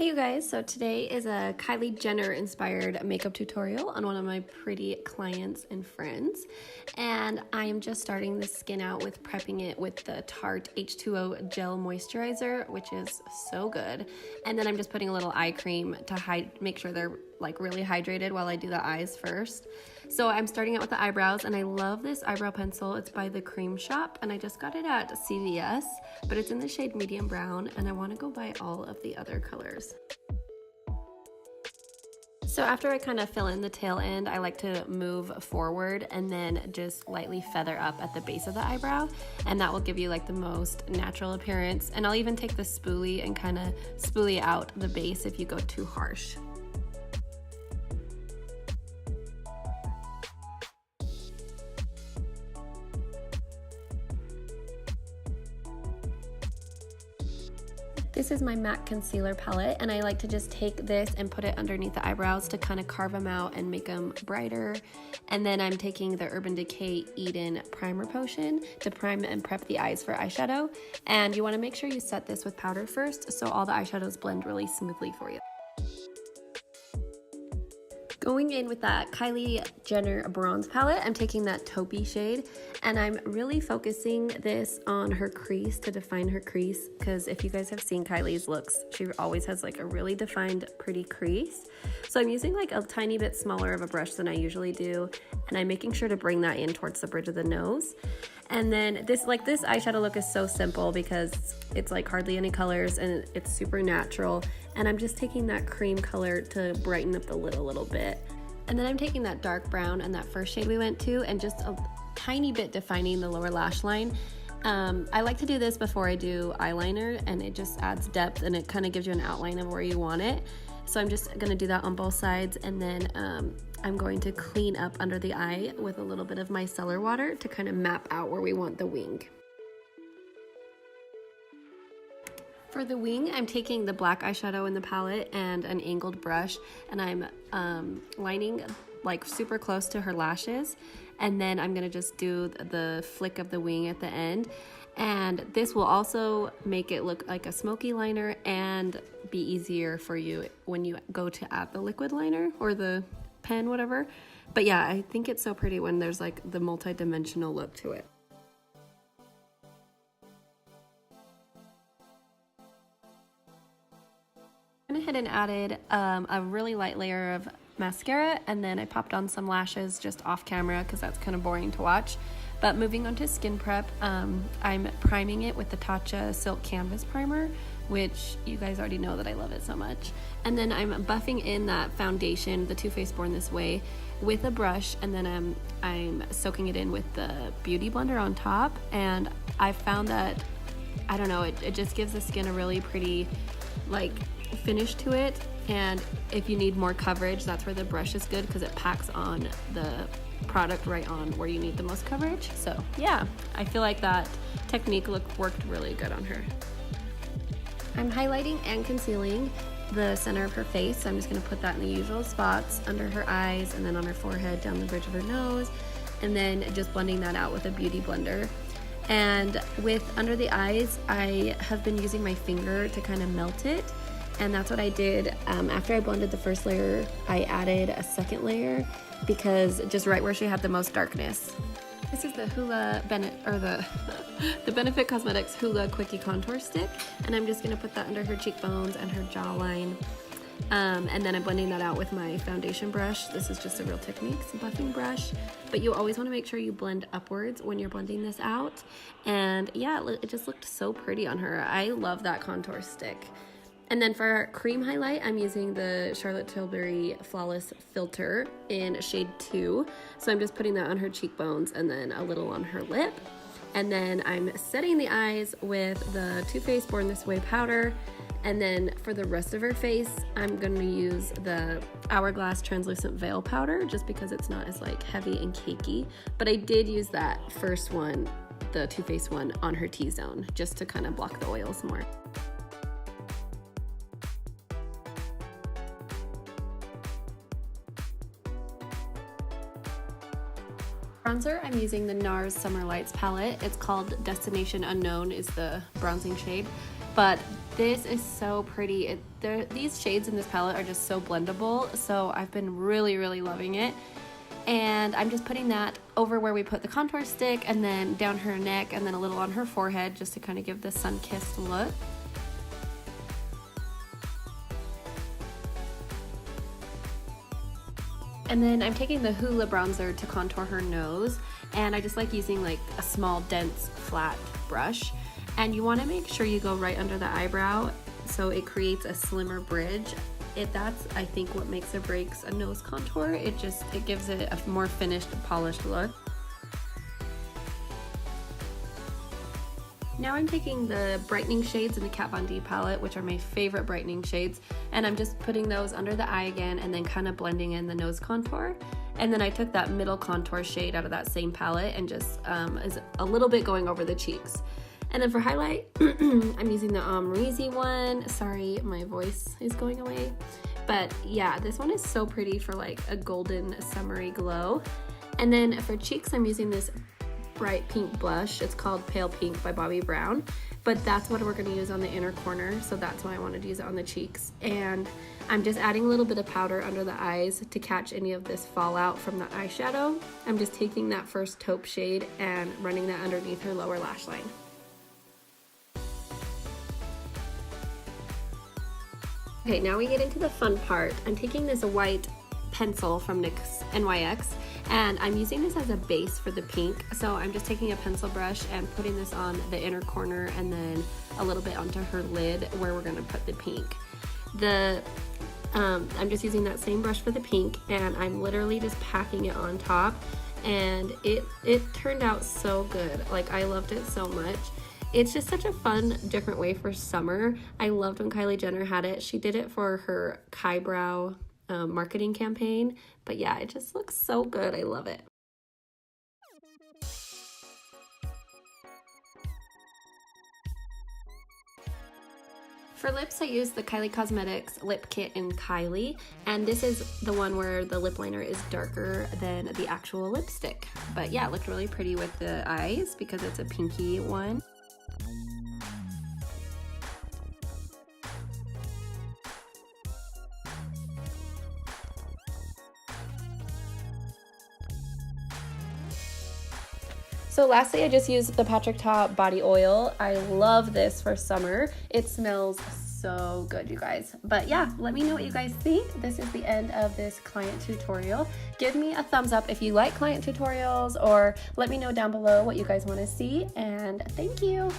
Hey you guys, so today is a Kylie Jenner inspired makeup tutorial on one of my pretty clients and friends, and I am just starting the skin out with prepping it with the Tarte H2O Gel Moisturizer, which is so good. And then I'm just putting a little eye cream to make sure they're like really hydrated while I do the eyes first. So I'm starting out with the eyebrows, and I love this eyebrow pencil. It's by the Creme shop, and I just got it at CVS, but it's in the shade medium brown, and I want to go buy all of the other colors. So after I kind of fill in the tail end, I like to move forward and then just lightly feather up at the base of the eyebrow, and that will give you like the most natural appearance. And I'll even take the spoolie and kind of spoolie out the base if you go too harsh. This is my MAC concealer palette, and I like to just take this and put it underneath the eyebrows to kind of carve them out and make them brighter. And then I'm taking the Urban Decay Eden Primer Potion to prime and prep the eyes for eyeshadow. And you want to make sure you set this with powder first so all the eyeshadows blend really smoothly for you. Going in with that Kylie Jenner bronze palette, I'm taking that taupey shade, and I'm really focusing this on her crease to define her crease, because if you guys have seen Kylie's looks, she always has like a really defined, pretty crease. So I'm using like a tiny bit smaller of a brush than I usually do, and I'm making sure to bring that in towards the bridge of the nose. And then this eyeshadow look is so simple because it's like hardly any colors and it's super natural. And I'm just taking that cream color to brighten up the lid a little bit. And then I'm taking that dark brown and that first shade we went to and just a tiny bit defining the lower lash line. I like to do this before I do eyeliner, and it just adds depth and it kind of gives you an outline of where you want it. So I'm just gonna do that on both sides, and then I'm going to clean up under the eye with a little bit of micellar water to kind of map out where we want the wing. For the wing, I'm taking the black eyeshadow in the palette and an angled brush, and I'm lining like super close to her lashes, and then I'm gonna just do the flick of the wing at the end. And this will also make it look like a smoky liner and be easier for you when you go to add the liquid liner or the pen, whatever. But yeah, I think it's so pretty when there's like the multi-dimensional look to it. I went ahead and added a really light layer of mascara, and then I popped on some lashes just off camera because that's kind of boring to watch. But moving on to skin prep, I'm priming it with the Tatcha Silk Canvas Primer, which you guys already know that I love it so much. And then I'm buffing in that foundation, the Too Faced Born This Way, with a brush, and then I'm soaking it in with the Beauty Blender on top. And I found that, I don't know, it just gives the skin a really pretty like finish to it. And if you need more coverage, that's where the brush is good because it packs on the product right on where you need the most coverage. So yeah, I feel like that technique worked really good on her. I'm highlighting and concealing the center of her face, so I'm just going to put that in the usual spots under her eyes and then on her forehead, down the bridge of her nose, and then just blending that out with a beauty blender. And with under the eyes, I have been using my finger to kind of melt it, and that's what I did. After I blended the first layer, I added a second layer because just right where she had the most darkness. This is the Hoola the Benefit Cosmetics Hoola Quickie Contour Stick, and I'm just gonna put that under her cheekbones and her jawline. And then I'm blending that out with my foundation brush. This is just a Real Techniques buffing brush, but you always want to make sure you blend upwards when you're blending this out. And yeah, it just looked so pretty on her. I love that contour stick. And then for our cream highlight, I'm using the Charlotte Tilbury Flawless Filter in shade 2. So I'm just putting that on her cheekbones and then a little on her lip. And then I'm setting the eyes with the Too Faced Born This Way powder. And then for the rest of her face, I'm going to use the Hourglass Translucent Veil powder just because it's not as like heavy and cakey. But I did use that first one, the Too Faced one, on her T-zone just to kind of block the oils more. Bronzer, I'm using the NARS Summer Lights palette. It's called Destination Unknown is the bronzing shade. But This is so pretty. These shades in this palette are just so blendable, so I've been really loving it. And I'm just putting that over where we put the contour stick, and then down her neck, and then a little on her forehead, just to kind of give the sun-kissed look. And then I'm taking the Hoola bronzer to contour her nose, and I just like using like a small, dense, flat brush. And you want to make sure you go right under the eyebrow so it creates a slimmer bridge. That's, I think, what makes or breaks a nose contour. It gives it a more finished, polished look. Now I'm taking the brightening shades in the Kat Von D palette, which are my favorite brightening shades, and I'm just putting those under the eye again and then kind of blending in the nose contour. And then I took that middle contour shade out of that same palette and just is a little bit going over the cheeks. And then for highlight, I'm using the Amrezy one. Sorry, my voice is going away. But yeah, this one is so pretty for like a golden summery glow. And then for cheeks, I'm using this bright pink blush. It's called Pale Pink by Bobbi Brown. But that's what we're gonna use on the inner corner, so that's why I wanted to use it on the cheeks. And I'm just adding a little bit of powder under the eyes to catch any of this fallout from the eyeshadow. I'm just taking that first taupe shade and running that underneath her lower lash line. Okay, now we get into the fun part. I'm taking this white pencil from NYX, and I'm using this as a base for the pink. So I'm just taking a pencil brush and putting this on the inner corner and then a little bit onto her lid where we're gonna put the pink. I'm just using that same brush for the pink, and I'm literally just packing it on top, and it turned out so good. Like, I loved it so much. It's just such a fun, different way for summer. I loved when Kylie Jenner had it. She did it for her Kybrow marketing campaign. But yeah, it just looks so good. I love it. For lips, I used the Kylie Cosmetics Lip Kit in Kylie, and this is the one where the lip liner is darker than the actual lipstick. But yeah, it looked really pretty with the eyes because it's a pinky one. So lastly, I just used the Patrick Ta body oil. I love this for summer. It smells so good, you guys. But yeah, let me know what you guys think. This is the end of this client tutorial. Give me a thumbs up if you like client tutorials, or let me know down below what you guys want to see, and thank you.